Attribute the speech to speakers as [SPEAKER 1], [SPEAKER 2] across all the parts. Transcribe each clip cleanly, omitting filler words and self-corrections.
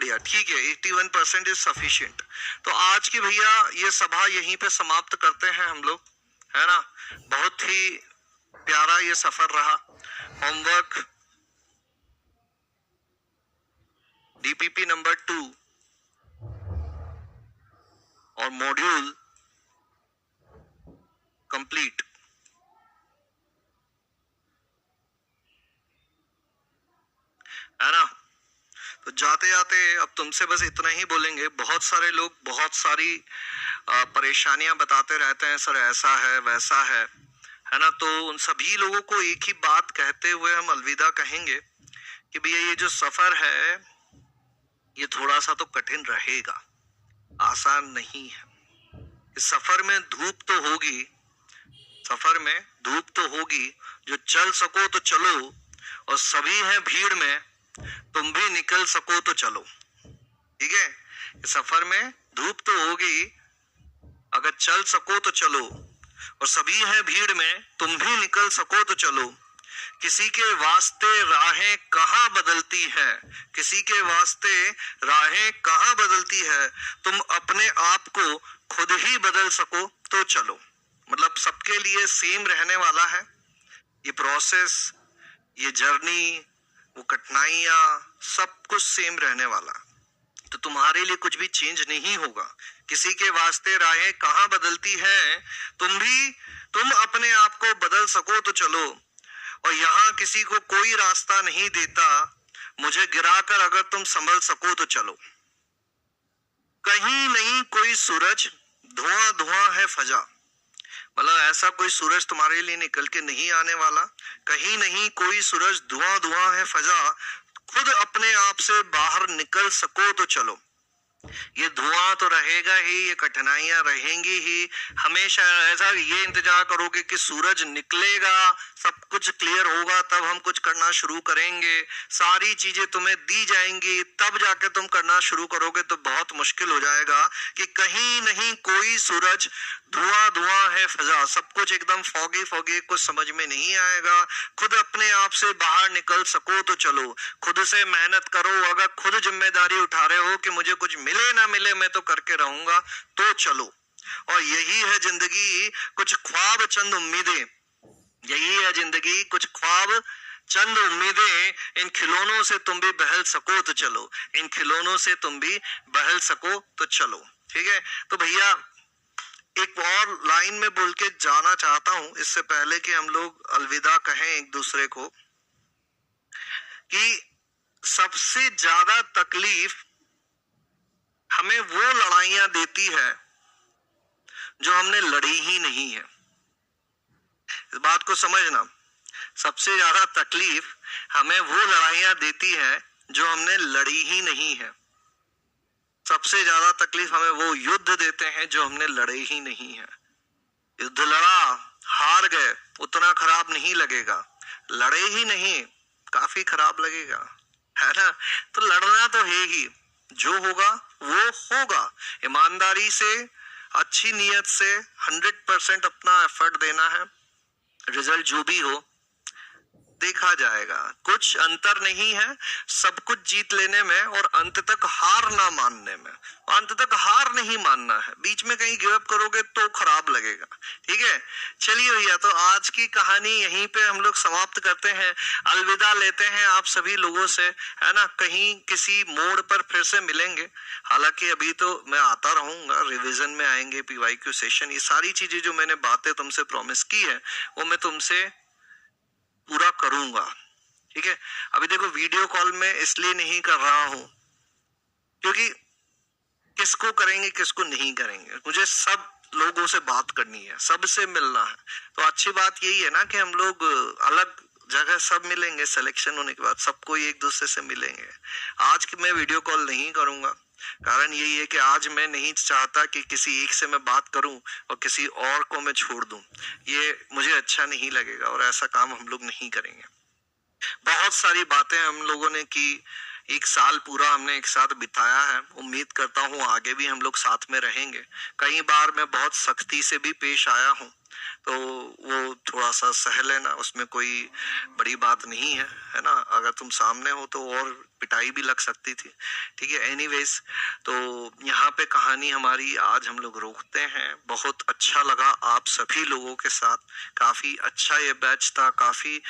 [SPEAKER 1] बढ़िया, ठीक है, 81% इज सफिशिएंट। तो आज की भैया ये सभा यहीं पे समाप्त करते हैं हम लोग, है ना। बहुत ही प्यारा ये सफर रहा। होमवर्क डीपीपी नंबर 2 और मॉड्यूल कंप्लीट। है ना। तो जाते जाते अब तुमसे बस इतना ही बोलेंगे। बहुत सारे लोग बहुत सारी परेशानियां बताते रहते हैं, सर ऐसा है वैसा है ना। तो उन सभी लोगों को एक ही बात कहते हुए हम अलविदा कहेंगे कि भैया ये जो सफर है ये थोड़ा सा तो कठिन रहेगा, आसान नहीं है। इस सफर में धूप तो होगी, सफर में धूप तो होगी, जो चल सको तो चलो, और सभी हैं भीड़ में, तुम भी निकल सको तो चलो। ठीक है, सफर में धूप तो होगी, अगर चल सको तो चलो, और सभी हैं भीड़ में, तुम भी निकल सको तो चलो। किसी के वास्ते राहें कहाँ बदलती है, किसी के वास्ते राहें कहाँ बदलती है, तुम अपने आप को खुद ही बदल सको तो चलो। मतलब सबके लिए सेम रहने वाला है ये प्रोसेस, ये जर्नी, वो कठिनाइयां, सब कुछ सेम रहने वाला। तो तुम्हारे लिए कुछ भी चेंज नहीं होगा। किसी के वास्ते राहें कहाँ बदलती है, तुम अपने आप को बदल सको तो चलो। और यहाँ किसी को कोई रास्ता नहीं देता, मुझे गिराकर अगर तुम संभल सको तो चलो। कहीं नहीं कोई सूरज, धुआं धुआं है फजा। मतलब ऐसा कोई सूरज तुम्हारे लिए निकल के नहीं आने वाला। कहीं नहीं कोई सूरज, धुआं धुआं है फजा, खुद अपने आप से बाहर निकल सको तो चलो। ये धुआं तो रहेगा ही, ये कठिनाइयां रहेंगी ही हमेशा। ऐसा ये इंतजार करोगे कि सूरज निकलेगा, सब कुछ क्लियर होगा, तब हम कुछ करना शुरू करेंगे, सारी चीजें तुम्हें दी जाएंगी, तब जाके तुम करना शुरू करोगे, तो बहुत मुश्किल हो जाएगा। कि कहीं नहीं कोई सूरज, धुआं धुआं है फजा, सब कुछ एकदम फॉगी फॉगी, कुछ समझ में नहीं आएगा। खुद अपने आप से बाहर निकल सको तो चलो। खुद से मेहनत करो, अगर खुद जिम्मेदारी उठा रहे हो कि मुझे कुछ मिले ना मिले मैं तो करके रहूंगा तो चलो। और यही है जिंदगी, कुछ ख्वाब चंद उम्मीदें, यही है जिंदगी, कुछ ख्वाब चंद उम्मीदें, इन खिलौनों से तुम भी बहल सको तो चलो, इन खिलौनों से तुम भी बहल सको तो चलो। ठीक है, तो भैया एक और लाइन में बोल के जाना चाहता हूं इससे पहले कि हम लोग अलविदा कहें एक दूसरे को, कि सबसे ज्यादा तकलीफ हमें वो लड़ाइयां देती है जो हमने लड़ी ही नहीं है। इस बात को समझना, सबसे ज्यादा तकलीफ हमें वो लड़ाइयां देती है जो हमने लड़ी ही नहीं है। सबसे ज्यादा तकलीफ हमें वो युद्ध देते हैं जो हमने लड़े ही नहीं है। युद्ध लड़ा, हार गए, उतना खराब नहीं लगेगा, लड़े ही नहीं काफी खराब लगेगा, है ना। तो लड़ना तो है ही, जो होगा वो होगा। ईमानदारी से, अच्छी नियत से 100% अपना एफर्ट देना है, रिजल्ट जो भी हो देखा जाएगा। कुछ अंतर नहीं है सब कुछ जीत लेने में और अंत तक हार ना मानने में। अंत तक हार नहीं मानना है, बीच में कहीं गिव अप करोगे तो खराब लगेगा। ठीक है, चलिए भैया, तो आज की कहानी यहीं पे हम लोग समाप्त करते हैं, अलविदा लेते हैं आप सभी लोगों से, है ना। कहीं किसी मोड़ पर फिर से मिलेंगे। हालांकि अभी तो मैं आता रहूंगा, रिवीजन में आएंगे, PYQ सेशन, ये सारी चीजें जो मैंने बातें तुमसे प्रॉमिस की है वो मैं तुमसे पूरा करूंगा। ठीक है, अभी देखो वीडियो कॉल में इसलिए नहीं कर रहा हूं क्योंकि किसको करेंगे किसको नहीं करेंगे, मुझे सब लोगों से बात करनी है, सबसे मिलना है। तो अच्छी बात यही है ना कि हम लोग अलग जगह सब मिलेंगे, सिलेक्शन होने के बाद सबको एक दूसरे से मिलेंगे। आज की मैं वीडियो कॉल नहीं करूंगा, कारण यही है कि आज मैं नहीं चाहता कि किसी एक से मैं बात करूं और किसी और को मैं छोड़ दूं, ये मुझे अच्छा नहीं लगेगा और ऐसा काम हम लोग नहीं करेंगे। बहुत सारी बातें हम लोगों ने की, एक साल पूरा हमने एक साथ बिताया है, उम्मीद करता हूं आगे भी हम लोग साथ में रहेंगे। कई बार मैं बहुत सख्ती से भी पेश आया हूं, तो वो थोड़ा सा सह लेना, उसमें कोई बड़ी बात नहीं है, है ना। अगर तुम सामने हो तो और पिटाई भी लग सकती थी, ठीक है। एनीवेज, तो यहाँ पे कहानी हमारी आज हम लोग रोकते हैं। बहुत अच्छा लगा आप सभी लोगों के साथ, काफी अच्छा ये बैच था, काफी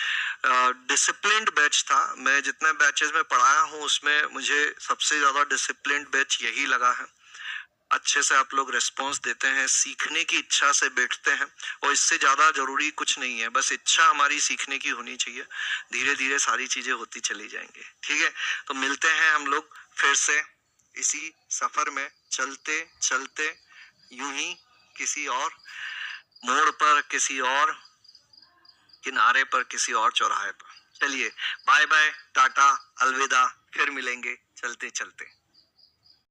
[SPEAKER 1] डिसिप्लिन्ड बैच था। मैं जितने बैचेस में पढ़ाया हूँ उसमें मुझे सबसे ज्यादा डिसिप्लिन्ड बैच यही लगा है। अच्छे से आप लोग रिस्पॉन्स देते हैं, सीखने की इच्छा से बैठते हैं, और इससे ज्यादा जरूरी कुछ नहीं है, बस इच्छा हमारी सीखने की होनी चाहिए। धीरे धीरे सारी चीजें होती चली जाएंगी, ठीक है। तो मिलते हैं हम लोग फिर से इसी सफर में, चलते चलते यूं ही किसी और मोड़ पर, किसी और किनारे पर, किसी और चौराहे पर। चलिए, बाय बाय, टाटा, अलविदा, फिर मिलेंगे चलते चलते।